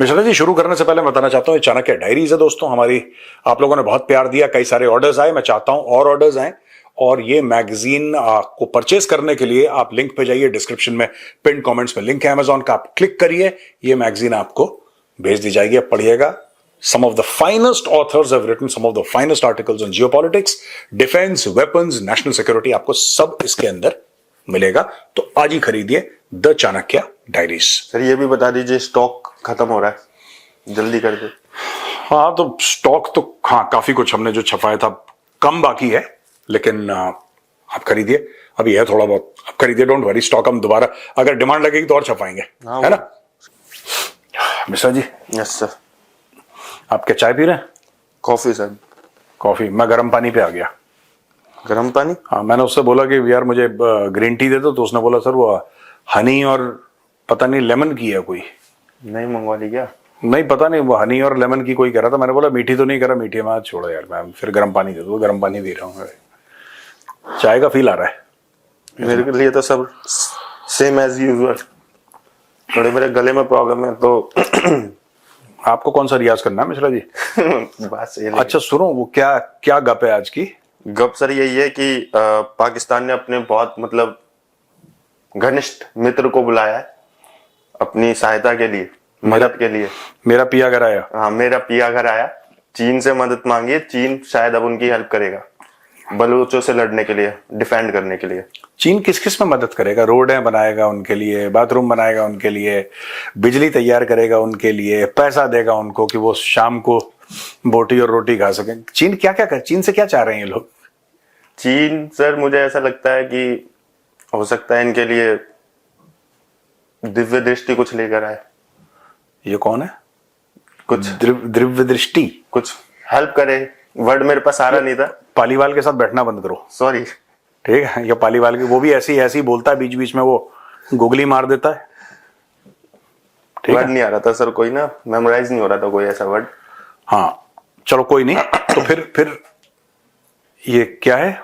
मिश्रा जी, शुरू करने से पहले मैं बताना चाहता हूँ ये चाणक्य डायरीज है दोस्तों हमारी। आप लोगों ने बहुत प्यार दिया, कई सारे ऑर्डर्स आए, मैं चाहता हूँ और ऑर्डर्स आए। और ये मैगजीन को परचेस करने के लिए आप लिंक पे जाइए, डिस्क्रिप्शन में पिन कमेंट्स में लिंक है अमेजॉन का, आप क्लिक करिए, ये मैगजीन आपको भेज दी जाएगी, आप पढ़िएगा। Some of the finest authors have written some of the finest articles on geopolitics, defense, weapons, national security, आपको सब इसके अंदर मिलेगा। तो आज ही खरीदिए द चाणक्य डायरीज। सर ये भी बता दीजिए, स्टॉक खत्म हो रहा है, जल्दी कर दे। हाँ, तो स्टॉक तो हाँ काफी कुछ हमने जो छपाया था कम बाकी है, लेकिन आप खरीदिए, अभी है थोड़ा बहुत, आप खरीदिए, डोंट वरी। स्टॉक हम दोबारा अगर डिमांड लगेगी तो और छपाएंगे, है ना मिश्रा जी? Yes sir. आप क्या चाय पी रहे हैं? Coffee sir. कॉफी? मैं गर्म पानी पे आ गया। गर्म पानी? हाँ, मैंने उससे बोला कि यार मुझे ग्रीन टी दे दो, तो उसने बोला सर वो हनी और पता नहीं लेमन की है कोई। नहीं मंगवा ली क्या? नहीं पता नहीं, वो हनी और लेमन की कोई कह रहा था। मैंने बोला मीठी तो नहीं करा, मीठी है। मैं छोड़ो यार, मैं फिर गर्म पानी दे दो। गर्म पानी दे रहा हूँ, चाय का फील आ रहा है मेरे लिए तो सब सेम एज यूजुअल। थोड़े मेरे गले में प्रॉब्लम है तो आपको कौन सा रियाज करना है मिश्रा जी? बस ये। अच्छा सुनो, वो क्या क्या गप है आज की? गप सर यही है कि पाकिस्तान ने अपने बहुत मतलब घनिष्ठ मित्र को बुलाया है अपनी सहायता के लिए, मदद के लिए। मेरा पिया घर आया। हाँ, मेरा पिया घर आया। चीन से मदद मांगी है, चीन शायद अब उनकी हेल्प करेगा बलूचों से लड़ने के लिए, डिफेंड करने के लिए। चीन किस किस में मदद करेगा? रोडें बनाएगा उनके लिए, बाथरूम बनाएगा उनके लिए, बिजली तैयार करेगा उनके लिए, पैसा देगा उनको कि वो शाम को बोटी और रोटी खा सकें। चीन क्या क्या कर, चीन से क्या चाह रहे हैं ये लोग? चीन सर मुझे ऐसा लगता है कि हो सकता है इनके लिए दिव्य दृष्टि कुछ लेकर आए। ये कौन है? कुछ दिव्य दृष्टि? कुछ हेल्प करे। वर्ड मेरे पास आ रहा नहीं था। पालीवाल के साथ बैठना बंद करो, सॉरी। ठीक है? या पालीवाल की, वो भी ऐसी ऐसी बोलता है, बीच बीच में वो गुगली मार देता है। वर्ड नहीं आ रहा था सर, कोई ना मेमोराइज नहीं हो रहा था कोई ऐसा वर्ड। हाँ चलो कोई नहीं। तो फिर ये क्या है?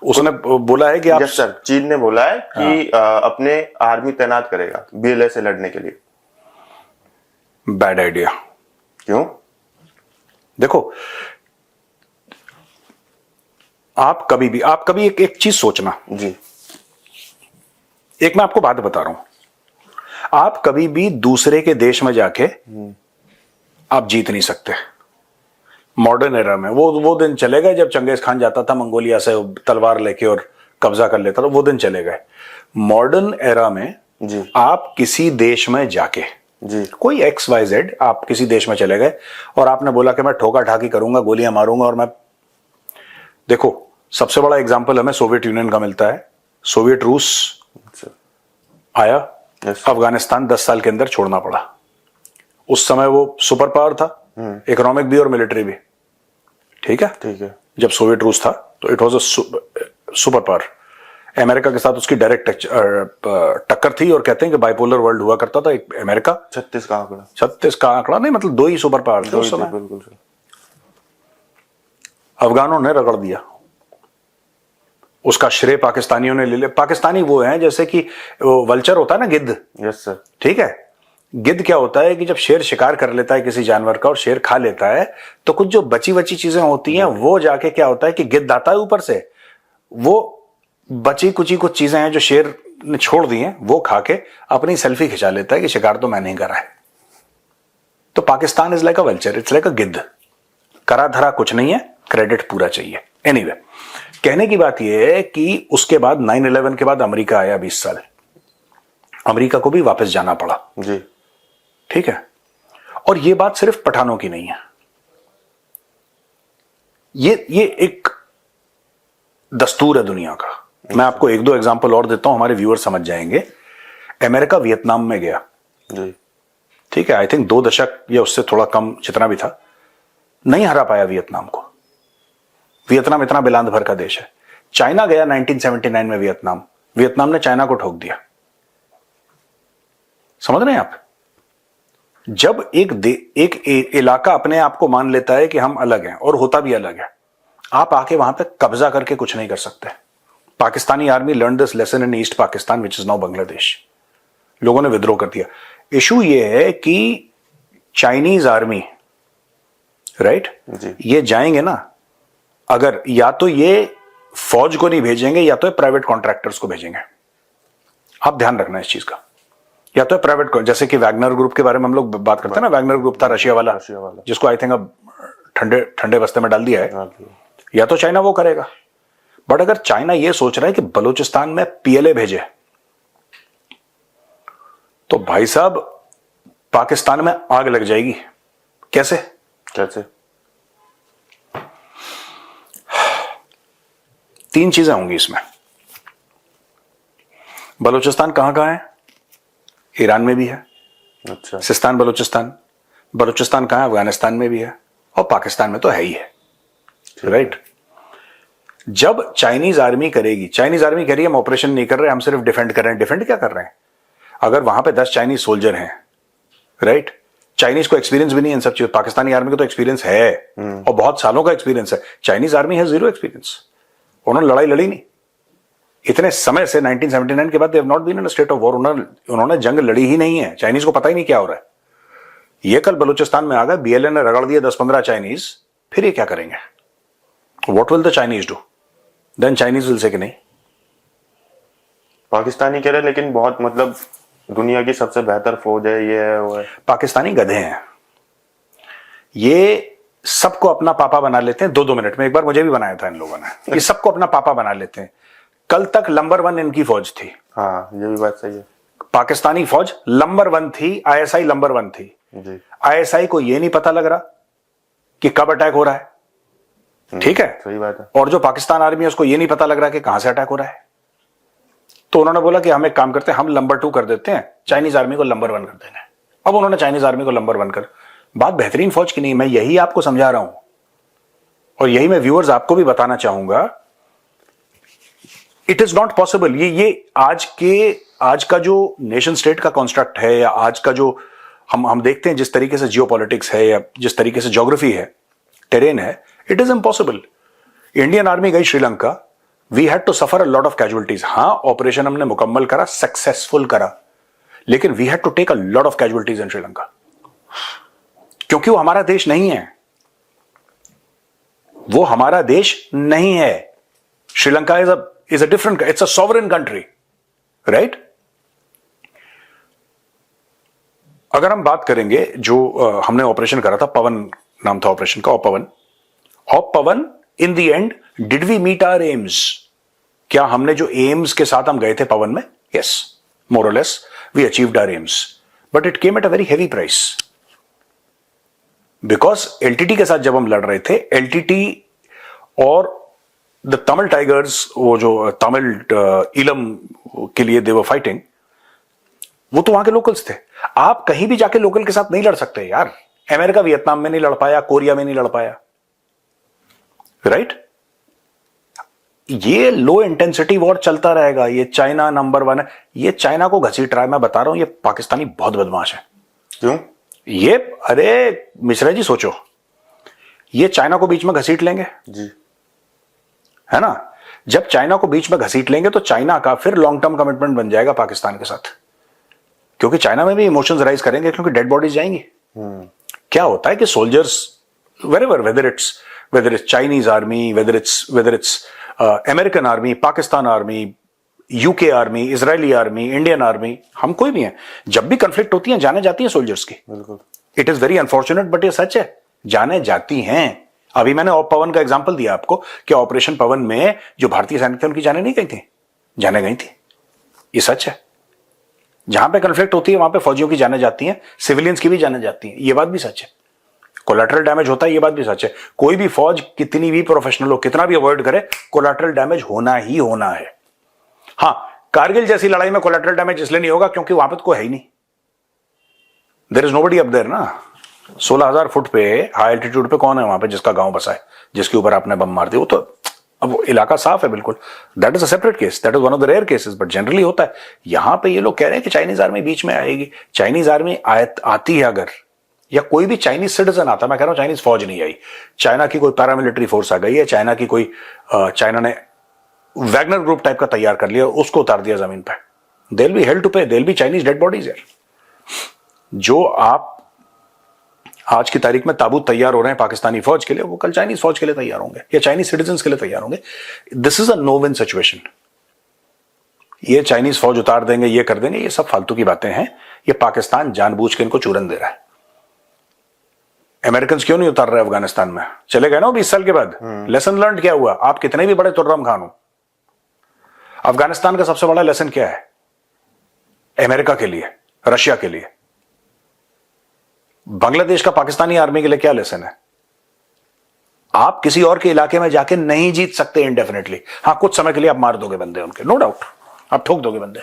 उसने बोला है कि आप? यस सर, चीन ने बोला है कि अपने आर्मी तैनात करेगा बीएलए से लड़ने के लिए। Bad idea. क्यों? देखो, आप कभी एक चीज सोचना जी। एक मैं आपको बात बता रहा हूं, आप कभी भी दूसरे के देश में जाके आप जीत नहीं सकते। मॉडर्न एरा में वो दिन चले गए जब चंगेज खान जाता था मंगोलिया से तलवार लेके और कब्जा कर लेता था, वो दिन चले गए। मॉडर्न एरा में जी आप किसी देश में जाके जी, कोई XYZ, आप किसी देश में चले गए और आपने बोला कि मैं ठोका ठाकी करूंगा, गोलियां मारूंगा और मैं, देखो सबसे बड़ा एग्जांपल हमें सोवियत यूनियन का मिलता है। सोवियत रूस आया, अफगानिस्तान 10 साल के अंदर छोड़ना पड़ा। उस समय वो सुपर पावर था, इकोनॉमिक भी और मिलिट्री भी, ठीक है? ठीक है। जब सोवियत रूस था तो it was a super power. America के साथ उसकी डायरेक्ट टक्कर थी और कहते हैं कि बाइपोलर वर्ल्ड हुआ करता था। एक अमेरिका, 36 का आंकड़ा। 36 का आंकड़ा नहीं, मतलब 2 ही सुपर पावर थे उस समय। बिल्कुल सर। अफगानों ने रगड़ दिया, उसका श्रेय पाकिस्तानियों ने ले लिया। पाकिस्तानी वो हैं जैसे कि वल्चर होता है ना, गिद्ध। Yes sir. ठीक है? गिद्ध क्या होता है कि जब शेर शिकार कर लेता है किसी जानवर का और शेर खा लेता है, तो कुछ जो बची बची चीजें होती हैं वो जाके क्या होता है कि गिद्ध आता है ऊपर से, वो बची कुची कुछ चीजें हैं जो शेर ने छोड़ दी हैं, वो खा के अपनी सेल्फी खिंचा लेता है कि शिकार तो मैंने ही करा है। तो Pakistan is like a vulture, it's like अ गिद्ध। करा धरा कुछ नहीं है, क्रेडिट पूरा चाहिए। एनीवे, कहने की बात यह है कि उसके बाद 9/11 के बाद अमेरिका आया 20 साल, अमेरिका को भी वापस जाना पड़ा जी। ठीक है? और यह बात सिर्फ पठानों की नहीं है, ये एक दस्तूर है दुनिया का। मैं आपको 1-2 एग्जांपल और देता हूं, हमारे व्यूअर समझ जाएंगे। अमेरिका वियतनाम में गया जी। ठीक है, आई थिंक 2 दशक या उससे थोड़ा कम जितना भी था, नहीं हरा पाया वियतनाम को। वियतनाम इतना बिलांद भर का देश है। चाइना गया 1979 में वियतनाम, वियतनाम ने चाइना को ठोक दिया। समझ रहे हैं आप? जब एक इलाका अपने आप को मान लेता है कि हम अलग हैं, और होता भी अलग है, आप आके वहां पे कब्जा करके कुछ नहीं कर सकते। Pakistani army learn this lesson in east Pakistan which is now Bangladesh. लोगों ने विद्रोह कर दिया। इशू ये है कि चाइनीज आर्मी, राइट, जी। ये जाएंगे ना, अगर या तो ये फौज को नहीं भेजेंगे या तो प्राइवेट कॉन्ट्रैक्टर्स को भेजेंगे। आप ध्यान रखना इस चीज का, या तो प्राइवेट, जैसे कि वैगनर ग्रुप के बारे में हम लोग बात करते हैं ना, वैगनर ग्रुप था रशिया वाला, जिसको आई थिंक अब ठंडे ठंडे बस्ते में डाल दिया है। या तो चाइना वो करेगा, बट अगर चाइना ये सोच रहा है कि बलूचिस्तान में पीएलए भेजे, तो भाई साहब पाकिस्तान में आग लग जाएगी। कैसे? कैसे? 3 चीजें होंगी इसमें। बलूचिस्तान कहां कहां है? ईरान में भी है, अच्छा। सिस्तान बलूचिस्तान। बलूचिस्तान कहां है? अफगानिस्तान में भी है, और पाकिस्तान में तो है ही है, राइट। जब चाइनीज आर्मी करेगी, चाइनीज आर्मी कह रही है हम ऑपरेशन नहीं कर रहे, हम सिर्फ डिफेंड कर रहे हैं। डिफेंड क्या कर रहे हैं? अगर वहां पे 10 चाइनीज सोल्जर हैं, राइट, चाइनीज को एक्सपीरियंस भी नहीं है इन सब चीजों, पाकिस्तानी आर्मी को तो एक्सपीरियंस है और बहुत सालों का एक्सपीरियंस है। चाइनीज आर्मी है 0 एक्सपीरियंस, उन्होंने लड़ाई लड़ी नहीं इतने समय से। 1979 के बाद they have not been in a state of war, उन्होंने जंग लड़ी ही नहीं है। चाइनीज को पता ही नहीं क्या हो रहा है। ये कल बलूचिस्तान में आ गए, बीएलए ने रगड़ दिए 10-15 चाइनीज, फिर ये क्या करेंगे? What will the Chinese do? Then Chinese will say कि नहीं, पाकिस्तानी कह रहे लेकिन बहुत मतलब दुनिया की सबसे बेहतर फौज है, ये है वो है। पाकिस्तानी गधे हैं, ये सबको अपना पापा बना लेते हैं 2-2 मिनट में। एक बार मुझे भी बनाया था इन लोगों ने, ये सबको अपना पापा बना लेते हैं। कल तक नंबर 1 इनकी फौज थी। हाँ, ये भी बात सही है। पाकिस्तानी फौज नंबर 1 थी, आईएसआई नंबर 1 थी। जी। आईएसआई को यह नहीं पता लग रहा कि कब अटैक हो रहा है, ठीक है, सही बात है। और जो पाकिस्तान आर्मी है उसको यह नहीं पता लग रहा कि कहां से अटैक हो रहा है। तो उन्होंने बोला कि हम एक काम करते हैं, हम नंबर 2 कर देते हैं, चाइनीज आर्मी को नंबर 1 कर देना है। अब उन्होंने चाइनीज आर्मी को नंबर 1 कर, बात बेहतरीन फौज की नहीं, मैं यही आपको समझा रहा हूं और यही मैं व्यूअर्स आपको भी बताना चाहूंगा। It is not possible. ये आज का जो नेशन स्टेट का कॉन्स्ट्रक्ट है, या आज का जो हम देखते हैं जिस तरीके से जियोपॉलिटिक्स है, या जिस तरीके से ज्योग्राफी है, टेरेन है, it is impossible. Indian army गई Sri Lanka, we had to suffer a lot of casualties. हां, ऑपरेशन हमने मुकम्मल करा, सक्सेसफुल करा, लेकिन we had to take a lot of casualties in Sri Lanka, क्योंकि वो हमारा देश नहीं है। वो हमारा देश नहीं है। Sri Lanka is a different, it's a sovereign country, right. अगर हम बात करेंगे जो हमने ऑपरेशन करा था, पवन नाम था ऑपरेशन का, और Pawan in the end did we meet our aims? क्या हमने जो एम्स के साथ हम गए थे पवन में, यस, मोर और less we achieved our aims, but it came at a very heavy price. Because LTT के साथ जब हम लड़ रहे थे, एलटीटी और द तमिल टाइगर्स, वो जो तमिल इलम के लिए दे वर फाइटिंग, वो तो वहां के लोकल्स थे। आप कहीं भी जाके लोकल के साथ नहीं लड़ सकते यार। अमेरिका वियतनाम में नहीं लड़ पाया, कोरिया में नहीं लड़ पाया, राइट। ये लो इंटेंसिटी वॉर चलता रहेगा। ये चाइना नंबर 1 है, ये चाइना को घसीट रहा है। मैं बता रहा हूं, ये पाकिस्तानी बहुत बदमाश है। क्यों? ये, अरे मिश्रा जी सोचो, ये चाइना को बीच में घसीट लेंगे जी, है ना। जब चाइना को बीच में घसीट लेंगे तो चाइना का फिर लॉन्ग टर्म कमिटमेंट बन जाएगा पाकिस्तान के साथ, क्योंकि चाइना में भी इमोशंस राइज करेंगे, क्योंकि डेड बॉडीज जाएंगी। क्या होता है कि soldiers wherever, whether it's Chinese army, whether it's American army, Pakistan army, UK army, Israeli army, Indian army, हम कोई भी हैं, जब भी कंफ्लिक्ट होती है जाने जाती है सोल्जर्स की। बिल्कुल। It is very unfortunate but ये सच है, जाने जाती हैं। अभी मैंने पवन का एग्जांपल दिया आपको कि ऑपरेशन पवन में जो भारतीय सैनिक थे उनकी जाने नहीं गई थी, जाने गई थी। ये सच है। जहां पे कंफ्लिक्ट होती है वहां पे फौजियों की जाने जाती हैं, सिविलियंस की भी जाने जाती हैं। ये बात भी सच है। कोलैटरल डैमेज होता है, ये बात भी सच है। कोई भी फौज कितनी भी प्रोफेशनल हो, कितना भी अवॉइड करे, कोलैटरल डैमेज होना ही होना है। हां, कारगिल जैसी लड़ाई में कोलैटरल डैमेज इसलिए नहीं होगा क्योंकि वहां पे तो कोई है ही नहीं, there is nobody up there ना। 16,000 फुट पे हाई एल्टीट्यूड पे कौन है वहां पे जिसका गांव बसा है, जिसके ऊपर आपने बम मार दिया? वो तो अब वो इलाका साफ है बिल्कुल। That is a separate case, that is one of the rare cases, but generally होता है। यहां पे ये लोग कह रहे हैं कि चाइनीज आर्मी बीच में आएगी। चाइनीज आर्मी आती है अगर, या कोई भी चाइनीज सिटीजन आता, मैं कह रहा हूं चाइनीज फौज नहीं आई, चाइना की कोई पैरामिलिट्री फोर्स आ गई है, चाइना की कोई चाइना ने वैगनर ग्रुप टाइप का तैयार कर लिया, उसको उतार दिया जमीन पे, देल बी हेल्ड टू पे, देल बी चाइनीज डेड बॉडीज यार। जो आप आज की तारीख में ताबूत तैयार हो रहे हैं पाकिस्तानी फौज के लिए, वो कल चाइनीज फौज के लिए तैयार होंगे या चाइनीज सिटीजन के लिए तैयार होंगे। This is a no win situation. ये चाइनीज फौज उतार देंगे, ये कर देंगे, ये सब फालतू की बातें हैं। ये पाकिस्तान जानबूझ के इनको चूरन दे रहा है। अमेरिकन क्यों नहीं उतार रहे अफगानिस्तान में? चले गए ना 20 साल के बाद। लेसन लर्न क्या हुआ? आप कितने भी बड़े तुर्रम खान हो, अफगानिस्तान का सबसे बड़ा लेसन क्या है अमेरिका के लिए, रशिया के लिए? बांग्लादेश का पाकिस्तानी आर्मी के लिए क्या लेसन है? आप किसी और के इलाके में जाके नहीं जीत सकते इंडेफिनेटली। हां, कुछ समय के लिए आप मार दोगे बंदे उनके, नो डाउट, आप ठोक दोगे बंदे।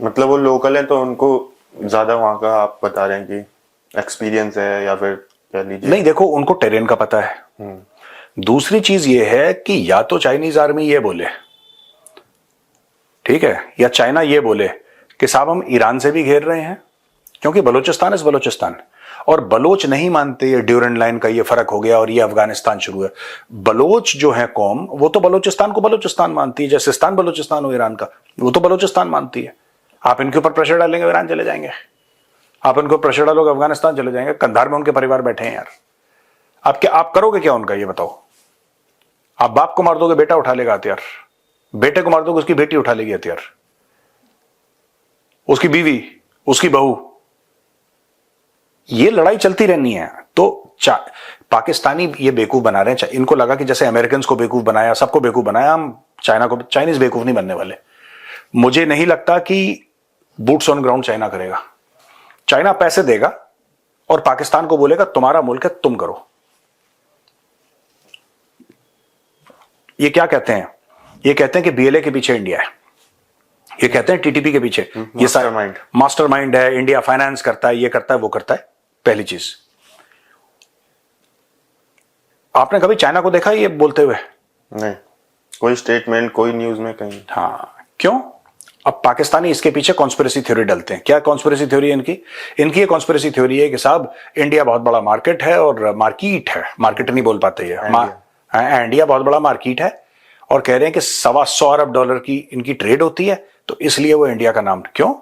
मतलब वो लोकल है तो उनको ज्यादा वहां का आप बता रहे हैं कि एक्सपीरियंस है, या फिर कह लीजिए नहीं, देखो उनको टेरेन का पता है। दूसरी चीज ये है कि या तो चाइनीज आर्मी ये बोले, ठीक है, या चाइना ये बोले कि साहब हम ईरान से भी घेर रहे हैं, क्योंकि बलूचिस्तान इस बलूचिस्तान, और बलोच नहीं मानते ये ड्यूरेंट लाइन का ये फर्क हो गया और ये अफगानिस्तान शुरू है। बलोच जो है कौम, वो तो बलूचिस्तान को बलूचिस्तान मानती है, जैसे सिस्तान बलूचिस्तान हो ईरान का, वो तो बलूचिस्तान मानती है। आप इनके ऊपर प्रेशर डालेंगे ईरान चले जाएंगे, आप इनको प्रेशर डालोगे अफगानिस्तान चले जाएंगे। कंधार में उनके परिवार बैठे हैं यार, आप करोगे क्या उनका, ये बताओ? आप बाप को मार दोगे, बेटा उठा लेगा हथियार, बेटे को मार दोगे, उसकी बेटी उठा लेगी हथियार, उसकी बीवी, उसकी बहू, ये लड़ाई चलती रहनी है। तो पाकिस्तानी ये बेवकूफ बना रहे हैं, इनको लगा कि जैसे अमेरिकन को बेवकूफ बनाया, सबको बेवकूफ बनाया, हम चाइना को, चाइनीज बेवकूफ नहीं बनने वाले। मुझे नहीं लगता कि बूट्स ऑन ग्राउंड चाइना करेगा। चाइना पैसे देगा और पाकिस्तान को बोलेगा तुम्हारा मुल्क है, तुम करो। ये क्या कहते हैं? ये कहते हैं कि बीएलए के पीछे इंडिया है, ये कहते हैं टीटीपी के पीछे ये मास्टरमाइंड है, इंडिया फाइनेंस करता है, ये करता है, वो करता है। पहली चीज, आपने कभी चाइना को देखा ये बोलते हुए? नहीं, कोई स्टेटमेंट, कोई न्यूज में कहीं। हाँ, क्यों? अब पाकिस्तानी इसके पीछे कॉन्स्पिरेसी थ्योरी डालते हैं। क्या कॉन्स्पिरेसी थ्योरी है इनकी? इनकी ये कॉन्स्पिरेसी थ्योरी है कि साहब इंडिया बहुत बड़ा मार्केट है, और मार्केट है, मार्केट नहीं बोल पाते ये, इंडिया बहुत बड़ा मार्केट है, और कह रहे हैं कि $125 अरब की इनकी ट्रेड होती है, तो इसलिए वो इंडिया का नाम। क्यों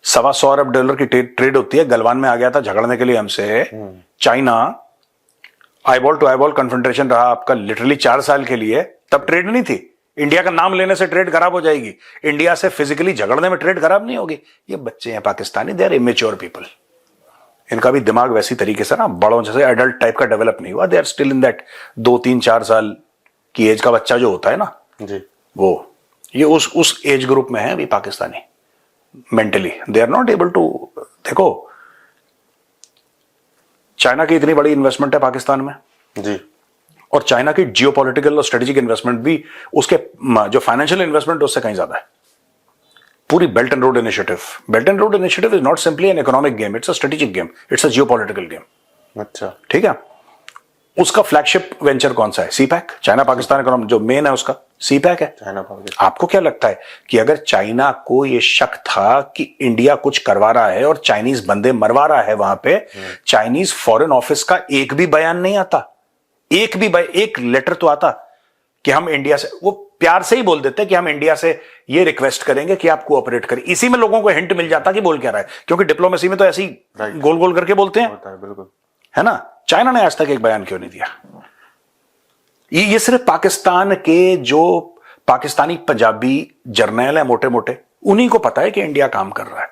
$125 अरब की ट्रेड होती है? गलवान में आ गया था झगड़ने के लिए हमसे China, eyeball to eyeball confrontation रहा आपका लिटरली 4 साल के लिए, तब ट्रेड नहीं थी। इंडिया का नाम लेने से ट्रेड खराब हो जाएगी, इंडिया से फिजिकली झगड़ने में ट्रेड खराब नहीं होगी। ये बच्चे हैं Pakistani, they are immature people, इनका भी दिमाग वैसी तरीके से ना बड़ों जैसे एडल्ट टाइप का डेवलप नहीं हुआ। They are still in that 2-3-4 साल की एज का बच्चा जो होता है ना जी, वो, ये उस एज ग्रुप में है अभी Pakistani mentally. They are not able to, देखो चाइना की इतनी बड़ी इन्वेस्टमेंट है पाकिस्तान में जी, और चाइना की जियोपॉलिटिकल और स्ट्रेटेजिक इन्वेस्टमेंट भी, उसके जो फाइनेंशियल इन्वेस्टमेंट उससे कहीं ज्यादा है। पूरी belt and road initiative is not simply an economic game, it's a strategic game, it's a geopolitical game. अच्छा, ठीक है। उसका फ्लैगशिप वेंचर कौन सा है? सीपैक, चाइना पाकिस्तान इकोनॉमी जो मेन है उसका सीपैक है। चाइना पाकिस्तान। आपको क्या लगता है कि अगर चाइना को यह शक था कि इंडिया कुछ करवा रहा है और चाइनीज बंदे मरवा रहा है वहां पे, चाइनीज फॉरेन ऑफिस का एक भी बयान नहीं आता, एक लेटर तो आता कि हम इंडिया से, वो प्यार से ही बोल देते कि हम इंडिया से ये रिक्वेस्ट करेंगे कि आप कोऑपरेट करें। इसी में लोगों को हिंट मिल जाता कि बोल क्या रहा है, क्योंकि डिप्लोमेसी में तो ऐसे ही गोल गोल करके बोलते हैं, बिल्कुल, है ना। चाइना ने आज तक एक बयान क्यों नहीं दिया? ये सिर्फ पाकिस्तान के जो पाकिस्तानी पंजाबी जर्नैल है मोटे मोटे, उन्हीं को पता है कि इंडिया काम कर रहा है।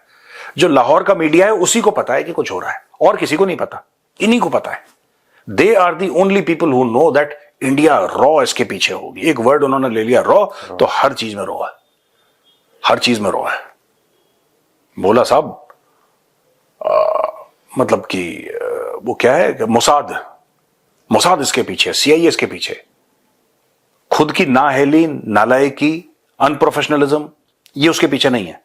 जो लाहौर का मीडिया है उसी को पता है कि कुछ हो रहा है, और किसी को नहीं पता, इन्हीं को पता है। They are the only people who know that India रॉ इसके पीछे होगी। एक वर्ड उन्होंने ले लिया रॉ, तो हर चीज में रॉ है, हर चीज में रॉ है। बोला साहब मतलब कि वो क्या है, मोसाद इसके पीछे, CIA इसके पीछे। खुद की नाहेली, नालायकी, अनप्रोफेशनलिज्म, ये उसके पीछे नहीं है,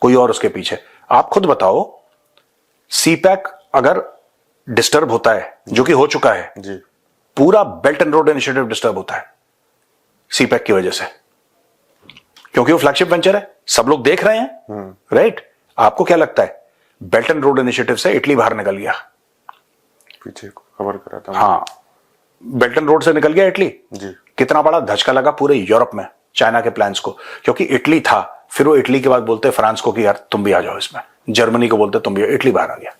कोई और उसके पीछे। आप खुद बताओ, सीपैक अगर डिस्टर्ब होता है, जो कि हो चुका है जी, पूरा belt and road initiative disturb होता है सीपैक की वजह से, क्योंकि वो फ्लैगशिप वेंचर है, सब लोग देख रहे हैं, राइट। आपको क्या लगता है, बेल्ट एंड रोड इनिशिएटिव से इटली बाहर निकल गया, पीछे खबर करा था। हाँ, बेल्ट एंड रोड से निकल गया इटली। जी, कितना बड़ा धचका लगा पूरे यूरोप में चाइना के प्लान्स को, क्योंकि इटली था, फिर वो इटली के बाद बोलते फ्रांस को कि यार तुम भी आ जाओ इसमें, जर्मनी को बोलते तुम भी, इटली बाहर आ गया।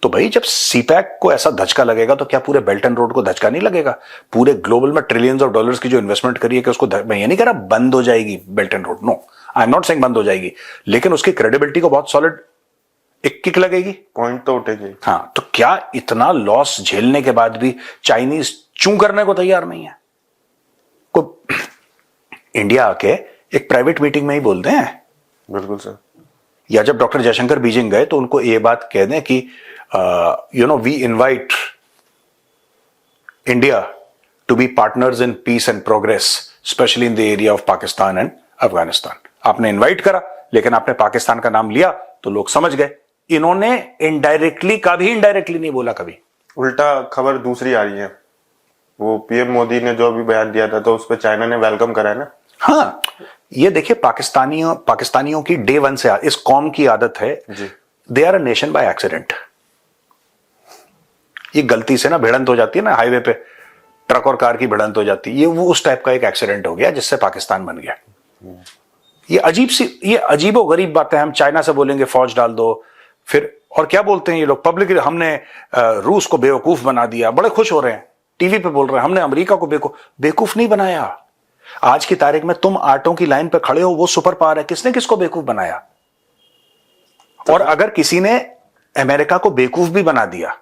तो भाई जब सीपैक को ऐसा धचका लगेगा तो क्या पूरे बेल्ट एंड रोड को धचका नहीं लगेगा? पूरे ग्लोबल में ट्रिलियंस ऑफ डॉलर्स की जो इन्वेस्टमेंट करी है कि उसको मैं ये नहीं कह रहा बंद हो जाएगी belt and road, no, I am not saying बंद हो जाएगी, लेकिन उसकी क्रेडिबिलिटी को बहुत सॉलिड एक किक लगेगी, पॉइंट तो उठेगी। हाँ, तो क्या इतना लॉस झेलने के बाद भी चाइनीज चूं करने को तैयार नहीं है? को इंडिया आके एक प्राइवेट मीटिंग में ही बोलते हैं, बिल्कुल सर। या जब डॉक्टर जयशंकर बीजिंग गए तो उनको ये बात कह दें कि we invite India to be partners in peace and progress, specially in the area of Pakistan and Afghanistan. आपने इनवाइट करा लेकिन आपने पाकिस्तान का नाम लिया तो लोग समझ गए। इन्होंने इनडायरेक्टली, कभी इनडायरेक्टली नहीं बोला, कभी। उल्टा खबर दूसरी आ रही है, वो पीएम मोदी ने जो अभी बयान दिया था तो उस पर चाइना ने वेलकम करा है ना। हाँ, ये देखिए, पाकिस्तानियों की डे वन से इस कौम की आदत है, they are a nation by accident. ये गलती से ना भिड़ंत हो जाती है ना हाईवे पे, ट्रक और कार की भिड़ंत हो जाती है, ये वो उस टाइप का एक एक्सीडेंट हो गया जिससे पाकिस्तान बन गया। ये अजीबो गरीब बातें। हम चाइना से बोलेंगे फौज डाल दो, फिर और क्या बोलते हैं ये लोग पब्लिक, हमने रूस को बेवकूफ बना दिया, बड़े खुश हो रहे हैं, टीवी पे बोल रहे हैं हमने अमेरिका को बेवकूफ नहीं बनाया। आज की तारीख में तुम आटों की लाइन पे खड़े हो, वो सुपर पावर है, किसने किसको बेवकूफ बनाया? और अगर किसी ने अमेरिका को बेवकूफ भी बना दिया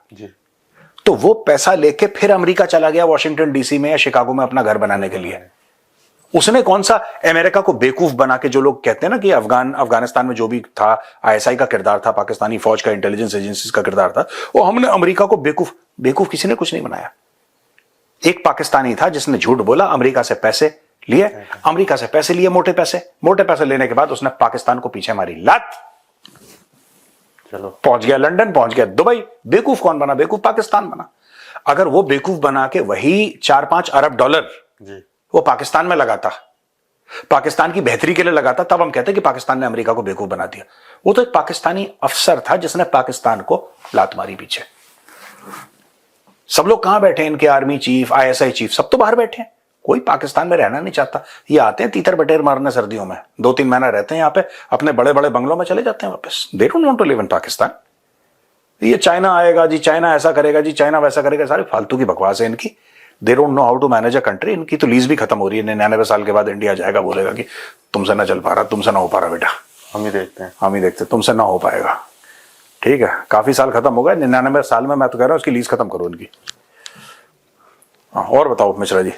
तो वो पैसा लेके फिर अमेरिका चला गया वॉशिंगटन डीसी में या शिकागो में अपना घर बनाने के लिए। उसने कौन सा अमेरिका को बेवकूफ बना के, जो लोग कहते हैं ना कि अफगानिस्तान में जो भी था, आईएसआई का किरदार था, पाकिस्तानी फौज का, इंटेलिजेंस एजेंसीज का किरदार था, वो हमने अमेरिका को बेवकूफ किसी ने कुछ नहीं बनाया। एक पाकिस्तानी था जिसने झूठ बोला, अमेरिका से पैसे लिए, मोटे पैसे लेने के बाद उसने पाकिस्तान को पीछे मारी लात, चलो पहुंच गया लंदन, पहुंच गया दुबई। बेवकूफ कौन बना? बेवकूफ पाकिस्तान बना। अगर वो बेवकूफ बना के वही 4-5 अरब डॉलर वो पाकिस्तान में लगाता, पाकिस्तान की बेहतरी के लिए लगाता, तब हम कहते कि पाकिस्तान ने अमेरिका को बेवकूफ बना दिया। वो तो एक पाकिस्तानी अफसर था जिसने पाकिस्तान को लात मारी पीछे। सब लोग कहां बैठे हैं? इनके आर्मी चीफ, आईएसआई चीफ, सब तो बाहर बैठे हैं। कोई पाकिस्तान में रहना नहीं चाहता। ये आते हैं तीतर बटेर मारने सर्दियों में, 2-3 महीना रहते हैं यहाँ पे, अपने बड़े बड़े बंगलों में चले जाते हैं वापस। They don't want to live in Pakistan. ये चाइना आएगा जी, चाइना ऐसा करेगा जी, चाइना वैसा करेगा, सारी फालतू की बकवास है इनकी। They don't know how to manage a country. इनकी तो लीज भी खत्म हो रही है। 99 साल के बाद इंडिया जाएगा, बोलेगा कि तुमसे ना चल पा रहा, तुमसे ना हो पा रहा बेटा, हम ही देखते तुमसे ना हो पाएगा। ठीक है, काफी साल खत्म हो गए, 99 साल में मैं तो कह रहा हूं उसकी लीज खत्म करो इनकी। और बताओ मिश्रा जी।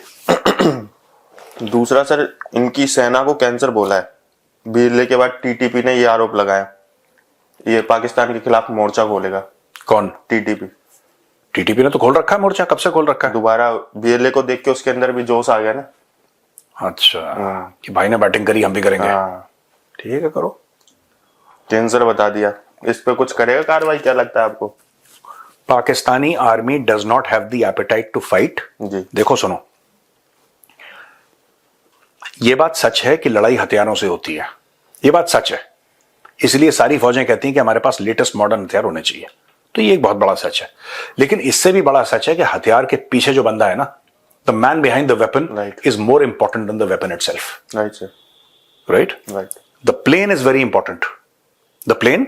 दूसरा सर, इनकी सेना को कैंसर बोला है। बीरले के बाद टीटीपी ने ये आरोप लगाया, ये पाकिस्तान के खिलाफ मोर्चा खोलेगा। कौन? टीटीपी ने तो खोल रखा है मोर्चा, कब से खोल रखा है? दोबारा बीरले को देख के उसके अंदर भी जोश आ गया ना। अच्छा, कि भाई ने बैटिंग करी, हम भी करेंगे। ठीक है, करो। कैंसर बता दिया। इस पे कुछ करेगा कार्रवाई, क्या लगता है आपको? Pakistani army does not have the appetite to fight. देखो सुनो, यह बात सच है कि लड़ाई हथियारों से होती है, यह बात सच है। इसलिए सारी फौजें कहती हैं कि हमारे पास लेटेस्ट मॉडर्न हथियार होने चाहिए। तो ये एक बहुत बड़ा सच है। लेकिन इससे भी बड़ा सच है कि हथियार के पीछे जो बंदा है ना, the man behind the weapon is more important than the weapon itself. Right. The plane is very important, the plane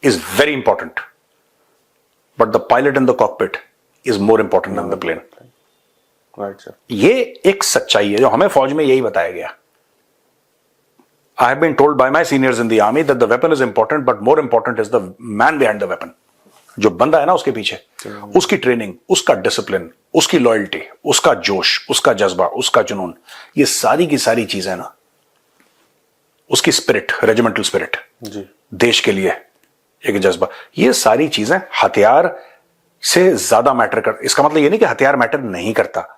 is very important, but the pilot in the cockpit is more important than the plane. ये एक सच्चाई है जो हमें फौज में यही बताया गया। I have been told by my seniors in the army that the weapon is important, but more important is the man behind the weapon. जो बंदा है ना उसके पीछे, उसकी ट्रेनिंग, उसका डिसिप्लिन, उसकी लॉयल्टी, उसका जोश, उसका जज्बा, उसका जुनून, ये सारी की सारी चीजें ना, उसकी स्पिरिट, रेजिमेंटल स्पिरिट, देश के लिए एक जज्बा, ये सारी चीजें हथियार से ज्यादा मैटर कर। इसका मतलब ये नहीं कि हथियार मैटर नहीं करता,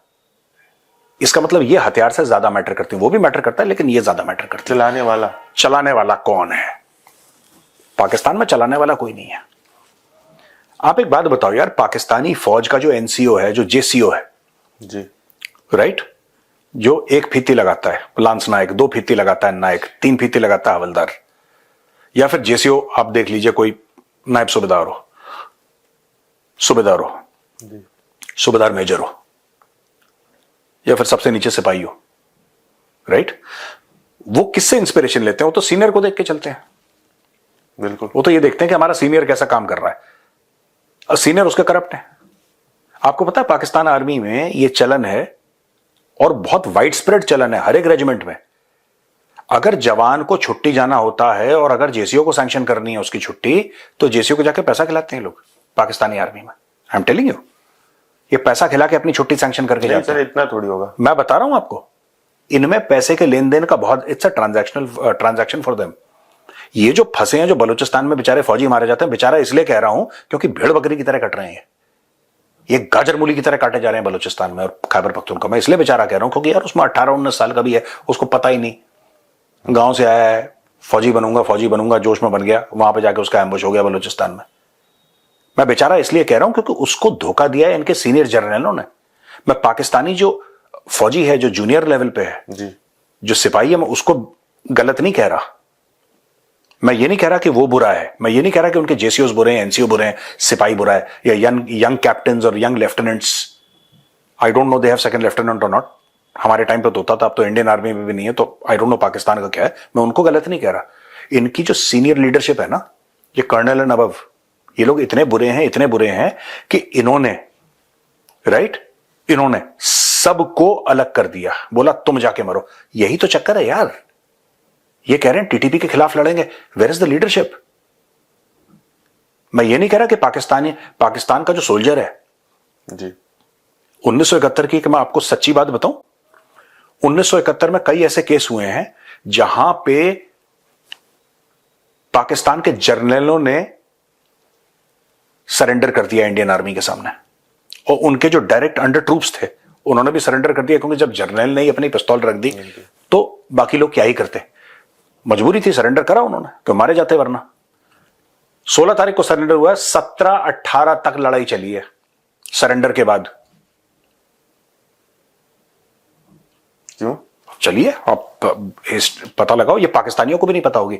इसका मतलब ये हथियार से ज्यादा मैटर करती है। वो भी मैटर करता है लेकिन ये ज्यादा मैटर करता है। चलाने वाला कौन है? पाकिस्तान में चलाने वाला कोई नहीं है। आप एक बात बताओ यार, पाकिस्तानी फौज का जो एनसीओ है, जो जेसीओ है जी, राइट, जो 1 फीती लगाता है लांस नायक, 2 फीती लगाता है नायक, 3 फीती लगाता है हवलदार, या फिर जेसीओ आप देख लीजिए, कोई नायब सूबेदार हो, सूबेदार मेजर हो, या फिर सबसे नीचे सिपाही हो, राइट। वो किससे इंस्पिरेशन लेते हैं? वो तो सीनियर को देख के चलते हैं। बिल्कुल। वो तो ये देखते हैं कि हमारा सीनियर कैसा काम कर रहा है। सीनियर उसके करप्ट है। आपको पता है पाकिस्तान आर्मी में ये चलन है और बहुत वाइड स्प्रेड चलन है हर एक रेजिमेंट में। अगर जवान को छुट्टी जाना होता है और अगर जेसीओ को सैंक्शन करनी है उसकी छुट्टी, तो जेसीओ को जाके पैसा खिलाते हैं लोग पाकिस्तानी आर्मी में। आई एम टेलिंग यू, ये पैसा खिला के अपनी छुट्टी सैंक्शन करके नहीं जाते सर, हैं। इतना थोड़ी होगा। मैं बता रहा हूं आपको, इनमें पैसे के लेन देन का बहुत, it's a transaction for them. ये जो फंसे हैं, जो बलूचिस्तान में बेचारे फौजी मारे जाते हैं, बेचारा इसलिए कह रहा हूं क्योंकि भेड़ बकरी की तरह कट रहे हैं, ये गाजर मूली की तरह काटे जा रहे हैं बलूचिस्तान में और खैबर पख्तूनख्वा। मैं इसलिए बेचारा कह रहा हूं क्योंकि यार उसमें 18-19 साल का भी है, उसको पता ही नहीं, गांव से आया है, फौजी बनूंगा जोश में बन गया, वहां पे जाके उसका एम्बुश हो गया बलूचिस्तान में। मैं बेचारा इसलिए कह रहा हूं क्योंकि उसको धोखा दिया है इनके सीनियर जनरलों ने। मैं पाकिस्तानी जो फौजी है, जो जूनियर लेवल पे है जी, जो सिपाही है, मैं उसको गलत नहीं कह रहा। मैं ये नहीं कह रहा कि वो बुरा है, मैं ये नहीं कह रहा कि उनके जेसीओस बुरे हैं, एनसीओ बुरे हैं, सिपाही बुरा है, या यंग कैप्टन और young lieutenants. I don't know they have second lieutenant और नॉट। हमारे टाइम पे तो होता था, अब तो इंडियन आर्मी में भी नहीं है, तो आई डोंट नो पाकिस्तान का क्या है। मैं उनको गलत नहीं कह रहा। इनकी जो सीनियर लीडरशिप है ना, ये कर्नल एंड अबव, ये लोग इतने बुरे हैं कि इन्होंने इन्होंने सबको अलग कर दिया, बोला तुम जाके मरो। यही तो चक्कर है यार। ये कह रहे हैं टीटीपी के खिलाफ लड़ेंगे, वेयर इज द लीडरशिप? मैं ये नहीं कह रहा कि पाकिस्तान का जो सोल्जर है जी, 1971 की, कि मैं आपको सच्ची बात बताऊं, 1971 में कई ऐसे केस हुए हैं जहां पे पाकिस्तान के जर्नलों ने सरेंडर कर दिया इंडियन आर्मी के सामने, और उनके जो डायरेक्ट अंडर ट्रूप्स थे उन्होंने भी सरेंडर कर दिया, क्योंकि जब जर्नल ने ही अपनी पिस्तौल रख दी तो बाकी लोग क्या ही करते। मजबूरी थी, सरेंडर करा उन्होंने, क्यों मारे जाते वरना। 16 तारीख को सरेंडर हुआ है, 17-18 तक लड़ाई चली है सरेंडर के बाद। क्यों चलिए आप पता लगाओ, ये पाकिस्तानियों को भी नहीं पता होगी।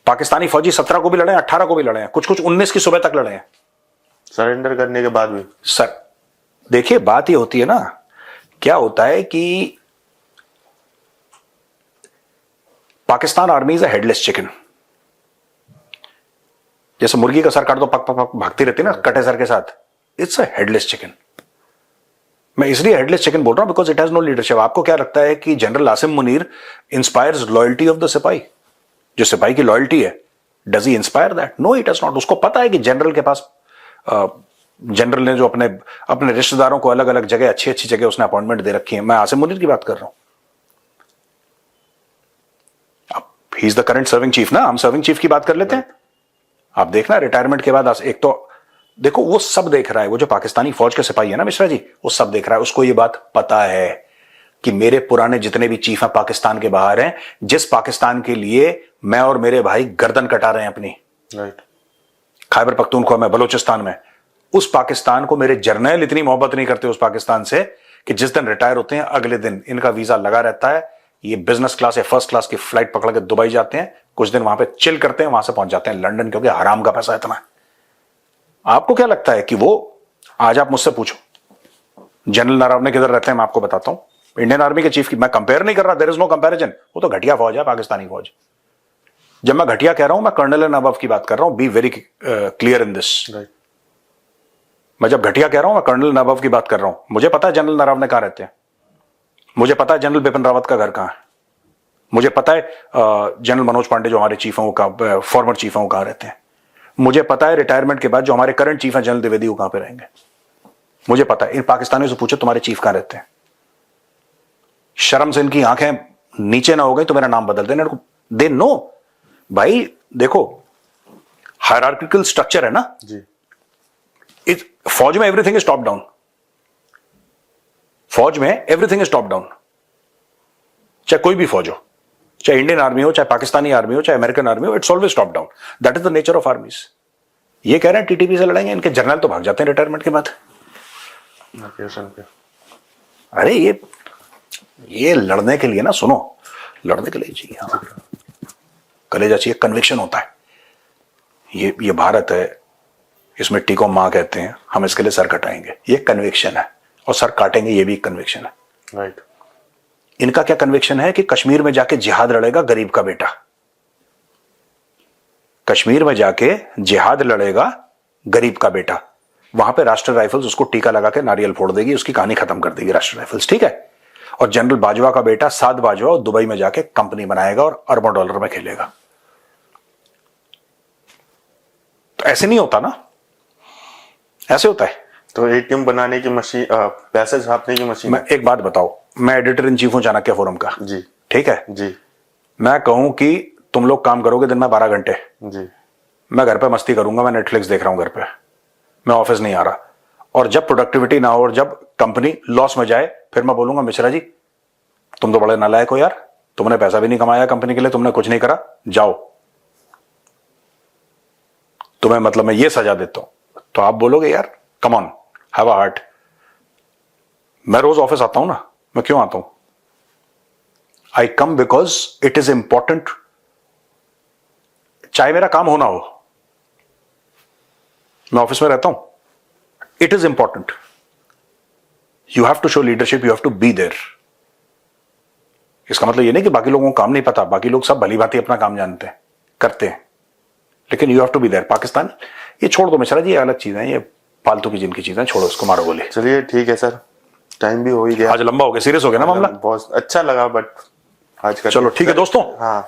पाकिस्तानी फौजी 17 को भी लड़े हैं, 18 को भी लड़े हैं, कुछ 19 की सुबह तक लड़े हैं सरेंडर करने के बाद भी। सर देखिए, बात ये होती है ना, क्या होता है कि Pakistan army is a headless chicken. जैसे मुर्गी का सर काट दो, पक पक पक भागती रहती है ना कटे सर के साथ, इट्स अ हेडलेस चिकन। मैं इसलिए हेडलेस चिकन बोल रहा हूं because it has no leadership. आपको क्या लगता है कि general Asim Munir inspires loyalty of the सिपाही? जो सिपाही की लॉयल्टी है, does he inspire that? No, it does not. उसको पता है कि जनरल के पास, जनरल ने जो अपने रिश्तेदारों को अलग अलग जगह, अच्छी अच्छी जगह उसने अपॉइंटमेंट दे रखी है। मैं आसिम मुनीर की बात कर रहा हूं। He is the current serving chief ना, हम सर्विंग चीफ की बात कर लेते हैं। आप देखना रिटायरमेंट के बाद, एक तो देखो वो सब देख रहा है, वो जो पाकिस्तानी फौज के सिपाही है ना मिश्रा जी, वो सब देख रहा है। उसको ये बात पता है कि मेरे पुराने जितने भी चीफ हैं पाकिस्तान के बाहर हैं, जिस पाकिस्तान के लिए मैं और मेरे भाई गर्दन कटा रहे हैं अपनी, राइट, खैबर पख्तूनख्वा में, बलूचिस्तान में, उस पाकिस्तान को मेरे जर्नल इतनी मोहब्बत नहीं करते उस पाकिस्तान से कि जिस दिन रिटायर होते हैं अगले दिन इनका वीजा लगा रहता है, ये बिजनेस क्लास या फर्स्ट क्लास की फ्लाइट पकड़ के दुबई जाते हैं, कुछ दिन वहां पे चिल करते हैं, वहां से पहुंच जाते हैं लंदन, क्योंकि हराम का पैसा इतना है। आपको क्या लगता है कि वो, आज आप मुझसे पूछो जनरल नरवणे किधर रहते हैं, मैं आपको बताता हूं। इंडियन आर्मी के चीफ की मैं कंपेयर नहीं कर रहा, देयर इज नो कंपैरिजन। वो तो घटिया फौज है पाकिस्तानी फौज। जब मैं घटिया कह रहा हूं, मैं कर्नल एंड अबव की बात कर रहा हूं। Be very clear in this. Right, मैं जब घटिया कह रहा हूं, मैं कर्नल नवाब की बात कर रहा हूं। मुझे पता है जनरल नरवणे कहां रहते हैं, मुझे पता है जनरल बिपिन रावत का घर कहां है, मुझे पता है जनरल मनोज पांडे जो हमारे चीफ हैं, वो फॉर्मर चीफ हैं, वो कहां रहते हैं। मुझे पता है रिटायरमेंट के बाद जो हमारे करंट चीफ हैं जनरल द्विवेदी, वो कहां पे रहेंगे। मुझे पता है। इन पाकिस्तानियों से पूछो तुम्हारे चीफ कहां रहते हैं। शर्म से इनकी आंखें नीचे ना हो गई तो मेरा नाम बदल देना। दे नो भाई, देखो हायरार्किकल स्ट्रक्चर है ना जी, फौज में, एवरीथिंग इज टॉप डाउन। फौज में एवरीथिंग इज टॉप डाउन, चाहे कोई भी फौज हो, चाहे इंडियन आर्मी हो, चाहे पाकिस्तानी आर्मी हो, चाहे अमेरिकन आर्मी हो, it's always top down. That is the nature of आर्मीज। ये कह रहे हैं टीटीपी से लड़ेंगे, इनके जनरल तो भाग जाते हैं रिटायरमेंट के बाद। अरे ये लड़ने के लिए ना, सुनो, लड़ने के लिए चाहिए, हाँ, कलेजा चाहिए, कन्विक्शन होता है। ये भारत है, इसमें टीको मां कहते हैं, हम इसके लिए सर कटाएंगे, ये कन्विक्शन है। और सर काटेंगे, ये भी कन्विक्शन है। राइट, इनका क्या कन्विक्शन है कि कश्मीर में जाके जिहाद लड़ेगा गरीब का बेटा, कश्मीर में जाके जिहाद लड़ेगा गरीब का बेटा। वहां पे राष्ट्रीय राइफल्स उसको टीका लगा के नारियल फोड़ देगी, उसकी कहानी खत्म कर देगी राष्ट्रीय राइफल्स, ठीक है। और जनरल बाजवा का बेटा साद बाजवा दुबई में जाके कंपनी बनाएगा और अरबों डॉलर में खेलेगा। तो ऐसे नहीं होता ना, ऐसे होता है। तो एटीएम बनाने की मशीन, पैसे छापने की मशीन। मैं एक बात बताओ, मैं एडिटर इन चीफ हूं चाणक्य फोरम का, जी ठीक है। जी मैं कहूं कि तुम लोग काम करोगे दिन में 12 घंटे, जी मैं घर पे मस्ती करूंगा, मैं नेटफ्लिक्स देख रहा हूं घर पे, मैं ऑफिस नहीं आ रहा। और जब प्रोडक्टिविटी ना हो और जब कंपनी लॉस में जाए, फिर मैं बोलूंगा मिश्रा जी तुम तो बड़े नालायक हो यार, तुमने पैसा भी नहीं कमाया कंपनी के लिए, तुमने कुछ नहीं करा, जाओ, तुम्हें मतलब मैं ये सजा देता हूं। तो आप बोलोगे यार come on, have a heart. मैं रोज ऑफिस आता हूं ना, मैं क्यों आता हूं? I come because it is important, चाहे मेरा काम हो ना हो, मैं ऑफिस में रहता हूं, it is important. You have to show leadership, you have to be there. इसका मतलब ये नहीं कि बाकी लोगों को काम नहीं पता, बाकी लोग सब भली भांति अपना काम जानते हैं, करते हैं, लेकिन you have to be there. Pakistan ये छोड़ दो मिश्रा जी, ये अलग चीजें हैं, ये फालतू की जिनकी चीजें, छोड़ो उसको, मारो गोली। चलिए ठीक है सर, टाइम भी हो ही गया। आज लंबा हो गया, सीरियस हो गया ना मामला। बहुत अच्छा लगा, बट आज का चलो ठीक है दोस्तों, हाँ